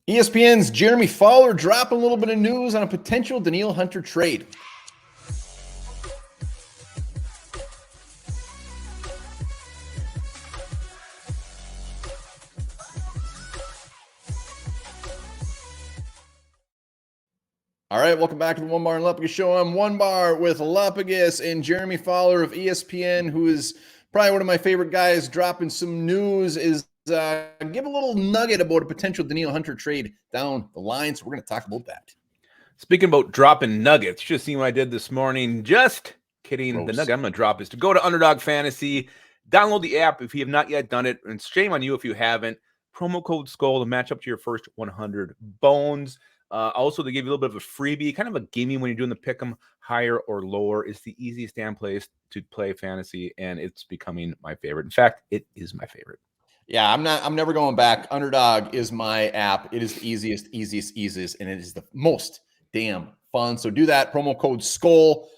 ESPN's Jeremy Fowler dropping a little bit of news on a potential Danielle Hunter trade. All right, welcome back to the Onebar and Lupagus show. I'm Onebar with Lupagus and Jeremy Fowler of ESPN, who is probably one of my favorite guys, dropping some news, is give a little nugget about a potential Danielle Hunter trade down the line. So we're going to talk about that. Speaking about dropping nuggets, just seen what I did this morning. Just kidding. Gross. The nugget I'm going to drop is to go to Underdog Fantasy, download the app if you have not yet done it, and shame on you if you haven't. Promo code SKULL to match up to your first 100 bones. Also, to give you a little bit of a freebie, kind of a gimme when you're doing the pick 'em higher or lower. It's the easiest damn place to play fantasy, and it's becoming my favorite. In fact, it is my favorite. Yeah, I'm never going back. Underdog is my app. It is the easiest, and it is the most damn fun. So do that. Promo code SKULL.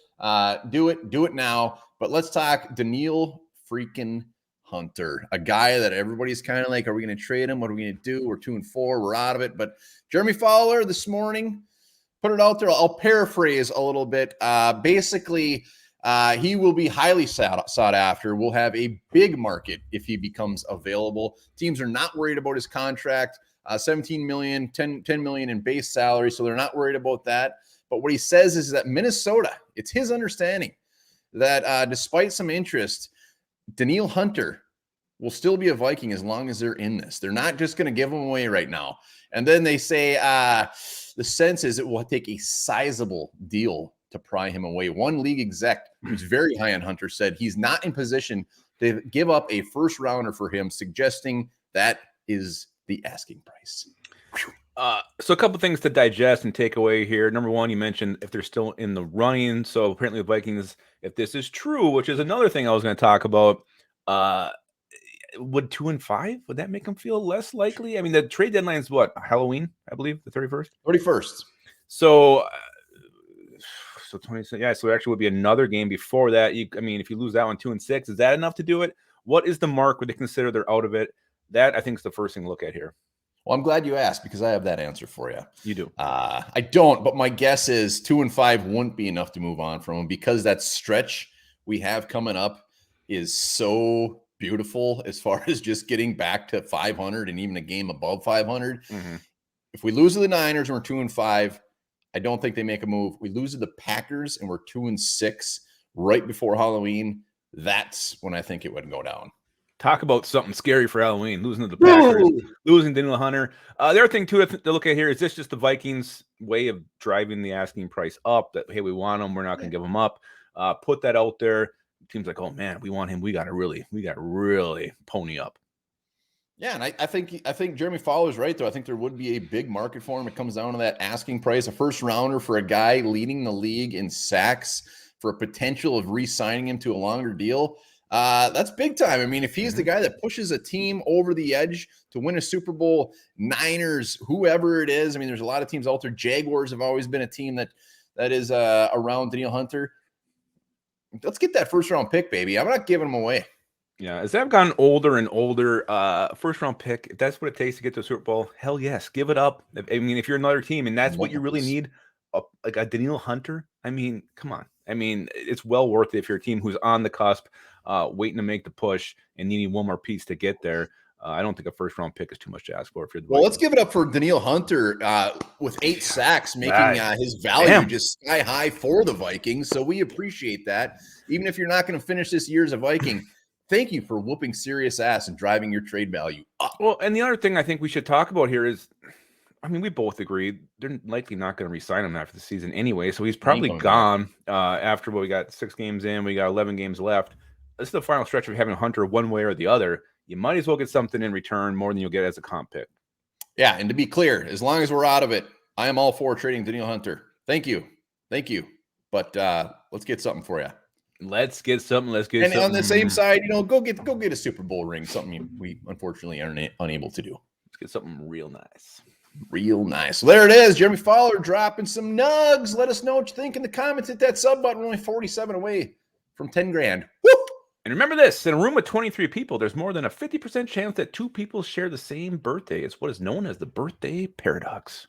Do it now. But let's talk Danielle freaking Hunter, a guy that everybody's kind of like, are we going to trade him? What are we going to do? We're 2-4. We're out of it. But Jeremy Fowler this morning put it out there. I'll paraphrase a little bit. Basically, he will be highly sought after. We'll have a big market if he becomes available. Teams are not worried about his contract. 17 million, 10 million in base salary. So they're not worried about that. But what he says is that Minnesota, it's his understanding that despite some interest, Danielle Hunter will still be a Viking as long as they're in this. They're not just going to give him away right now. And then they say the sense is it will take a sizable deal to pry him away. One league exec who's very high on Hunter said he's not in position to give up a first rounder for him, suggesting that is the asking price. So a couple things to digest and take away here. Number one, you mentioned if they're still in the running. So apparently the Vikings, if this is true, which is another thing I was going to talk about, would 2-5, would that make them feel less likely? I mean, the trade deadline is what, Halloween, I believe, the 31st? 31st. So 20, yeah, so there actually would be another game before that. I mean, if you lose that one 2-6, is that enough to do it? What is the mark? Would they consider they're out of it? That, I think, is the first thing to look at here. Well, I'm glad you asked because I have that answer for you. You do. I don't, but my guess is 2-5 wouldn't be enough to move on from him because that stretch we have coming up is so beautiful as far as just getting back to 500 and even a game above 500. Mm-hmm. If we lose to the Niners and we're 2-5, I don't think they make a move. We lose to the Packers and we're 2-6 right before Halloween. That's when I think it would go down. Talk about something scary for Halloween, losing to the Packers, losing Danielle Hunter. The other thing, too, to look at here, is this just the Vikings' way of driving the asking price up, that, hey, we want him, we're not going to give him up. Put that out there. Teams like, oh, man, we want him. We got to really pony up. Yeah, and I think Jeremy Fowler's right, though. I think there would be a big market for him. It comes down to that asking price. A first rounder for a guy leading the league in sacks for a potential of re-signing him to a longer deal. That's big time. I mean, if he's the guy that pushes a team over the edge to win a Super Bowl, Niners, whoever it is. I mean, there's a lot of teams out there. Jaguars have always been a team that is around Danielle Hunter. Let's get that first round pick, baby. I'm not giving him away. Yeah, as I've gotten older and older, first round pick, if that's what it takes to get to the Super Bowl, hell yes, give it up. I mean, if you're another team and that's what you really need, like a Danielle Hunter, I mean, come on. I mean, it's well worth it if you're a team who's on the cusp, waiting to make the push and needing one more piece to get there. I don't think a first round pick is too much to ask for. If you're the let's give it up for Danielle Hunter with 8 sacks, making his value just sky high for the Vikings. So we appreciate that. Even if you're not going to finish this year as a Viking, thank you for whooping serious ass and driving your trade value up. Well, and the other thing I think we should talk about here is, I mean, we both agree they're likely not going to re-sign him after the season anyway. So he's probably gone after we got 6 games in. We got 11 games left. This is the final stretch of having Hunter one way or the other. You might as well get something in return more than you'll get as a comp pick. Yeah, and to be clear, as long as we're out of it, I am all for trading Danielle Hunter. Thank you. But let's get something for you. Let's get something. And on the same side, go get a Super Bowl ring. Something we unfortunately are unable to do. Let's get something real nice. Real nice. So there it is. Jeremy Fowler dropping some nugs. Let us know what you think in the comments. Hit that sub button. We're only 47 away from 10 grand. Woo! And remember this, in a room with 23 people, there's more than a 50% chance that 2 people share the same birthday. It's what is known as the birthday paradox.